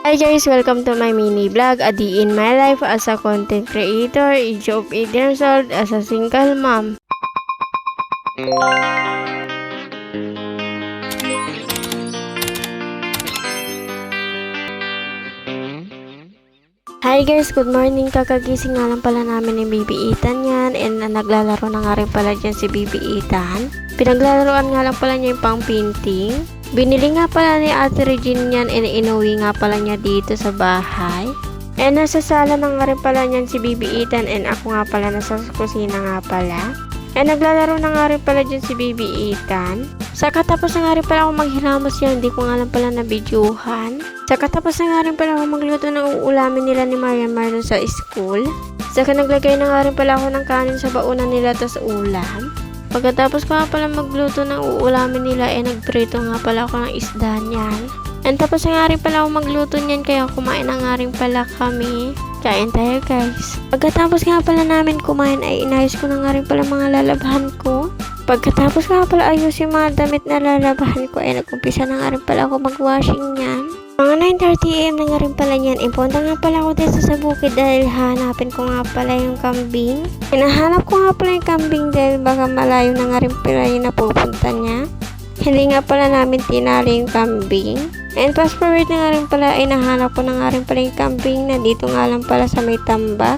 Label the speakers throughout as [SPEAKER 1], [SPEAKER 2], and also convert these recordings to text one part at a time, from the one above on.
[SPEAKER 1] Hi guys, welcome to my mini vlog, A Day in My Life as a content creator, age of 8 years old, as a single mom. Hi guys, good morning. Kakagising nga lang pala namin ni Baby Ethan yan, and naglalaro na nga rin pala dyan si Baby Ethan. Pinaglalaroan nga lang pala niya yung pang painting. Binili nga pala ni Ate Regine yan and inuwi nga pala niya dito sa bahay. And nasa sala na nga rin pala niyan si Baby Ethan, and ako nga pala nasa kusina nga pala. And naglalaro na nga rin pala dyan si Baby Ethan. Sa katapos na nga rin pala ako maghilamos yan, hindi ko nga lang pala na-videohan. Sa katapos na nga rin pala ako magluto ng uulamin nila ni Marian Marlon sa school. Saka naglagay na nga rin pala ako ng kanin sa baunan nila tas ulam. Pagkatapos ko nga pala magluto ng uulamin nila, nagprito nga pala ako ng isda niyan. And tapos na nga rin pala ako magluto niyan, kaya kumain na nga rin pala kami. Kain tayo guys. Pagkatapos nga pala namin kumain ay inayos ko na nga rin pala mga lalabhan ko. Pagkatapos nga pala ayos yung mga damit na lalabahan ko ay nag-umpisa na nga rin pala ako mag-washing niyan. Mga 9:30 AM na nga rin pala niyan. Impunta nga pala ako dito sa bukid dahil hanapin ko nga pala yung kambing. Hinahanap ko nga pala yung kambing dahil baka malayo na nga rin pala yung napupunta niya. Hindi nga pala namin tinali yung kambing. And fast forward na nga rin pala ay nahanap ko na nga rin pala yung kambing na dito nga lang pala sa may tambak.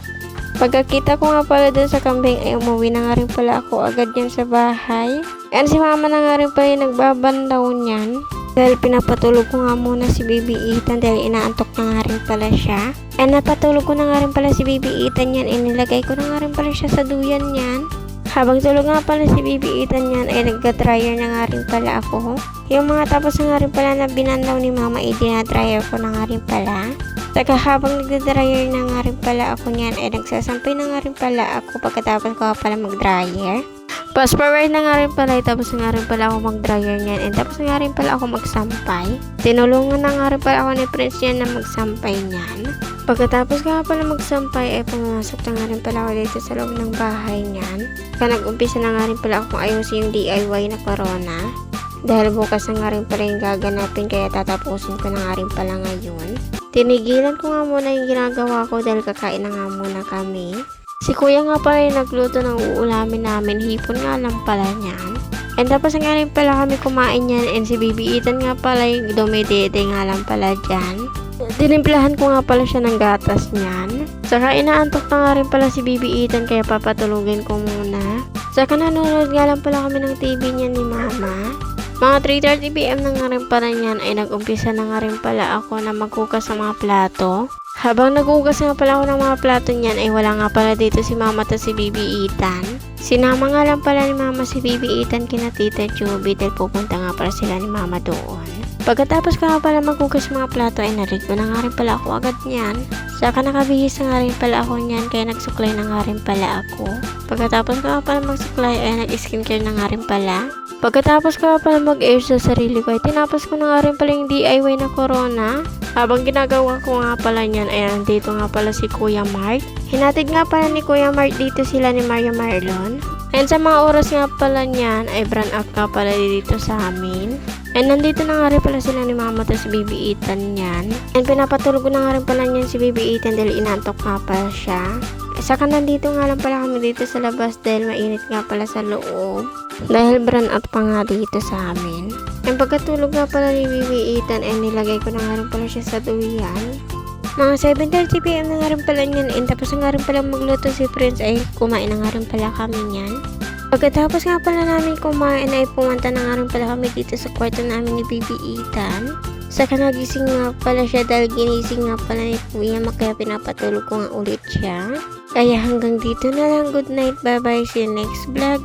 [SPEAKER 1] Pagkakita ko nga pala dun sa kambing ay umuwi na nga rin pala ako agad yan sa bahay. And si mama na nga rin pala yung nagbabandaw niyan. Dahil pinapatulog ko nga muna si Baby Ethan dahil inaantok na nga rin pala siya. And napatulog ko na nga rin pala si Baby Ethan yan. Inilagay ko na nga rin pala siya sa duyan yan. Habang tulog nga pala si Baby Ethan yan ay nagka-dryer na nga rin pala ako. Yung mga tapos na nga rin pala na binandaw ni mama ay dinadryer ko na nga rin pala. Saka habang nagda-dryer na nga rin pala ako niyan ay nagsasampay na nga rin pala ako pagkatapos ko pala mag-dryer. Fast forward na nga rin pala, tapos na nga rin pala ako mag-dryer niyan, and tapos na nga rin pala ako magsampay. Tinulungan na nga rin pala ako ni Prince niyan na magsampay niyan. Pagkatapos nga pala magsampay ay pumasok na nga rin pala ako dito sa loob ng bahay niyan. Kaya nag-umpisa na nga rin pala akong ayusin yung DIY na corona. Dahil bukas na nga rin pala yung gaganapin, kaya tatapusin ko na nga rin pala ngayon. Tinigilan ko nga muna yung ginagawa ko dahil kakain na nga muna kami. Si kuya nga pala yung nagluto ng uulamin namin, hipon nga lang pala niyan. And tapos nga rin pala kami kumain yan, and si Baby Ethan nga pala yung dumidede nga lang pala dyan. Dinimplahan ko nga pala siya ng gatas niyan. Saka inaantok na nga rin pala si Baby Ethan, kaya papatulugin ko muna. Saka nanonood nga lang pala kami ng TV niyan ni mama. Mga 3:30 PM na nga rin pala niyan ay nag-umpisa na nga rin pala ako na maghugas ng mga plato. Habang naghugas nga pala ako ng mga plato niyan ay wala nga pala dito si mama at si Baby Ethan. Sinama nga lang pala ni mama si Baby Ethan kina Tita Chubby dahil pupunta nga pala sila ni mama doon. Pagkatapos ko nga pala maghugas mga plato ay narigo na nga rin pala ako agad niyan. Saka nakabihis na nga rin pala ako niyan, kaya nagsuklay na nga rin pala ako. Pagkatapos ko nga pala magsuklay ay nag-skincare na nga rin pala. Pagkatapos ko nga pala mag-air sa sarili ko ay tinapos ko na nga rin pala yung DIY na corona. Habang ginagawa ko nga pala niyan ay nandito nga pala si Kuya Mark. Hinatid nga pala ni Kuya Mark dito sila ni Maria Marlon. And sa mga oras nga pala niyan ay brand out nga pala dito sa amin. And nandito na nga rin pala sila ni mama at si Baby Ethan niyan. And pinapatulog ko na nga rin pala niyan si Baby Ethan dahil inantok nga pala siya. Saka nandito nga lang pala kami dito sa labas dahil mainit nga pala sa loob. Dahil brand out pa nga dito sa amin. And pagkatulog nga pala ni Baby Ethan ay nilagay ko na nga rin pala siya sa duyan. Mga 7:30 PM na nga rin pala niyan, and tapos na nga rin pala magluto si Prince ay kumain na nga rin pala kami niyan. Pagkatapos nga pala namin kumain ay pumunta na nga rin pala kami dito sa kwarto namin ni Baby Ethan. Saka nagising nga pala siya dahil ginising nga pala ni Kuya Mark, kaya pinapatulog ko nga ulit siya. Kaya hanggang dito na lang, good night, bye bye, see you next vlog.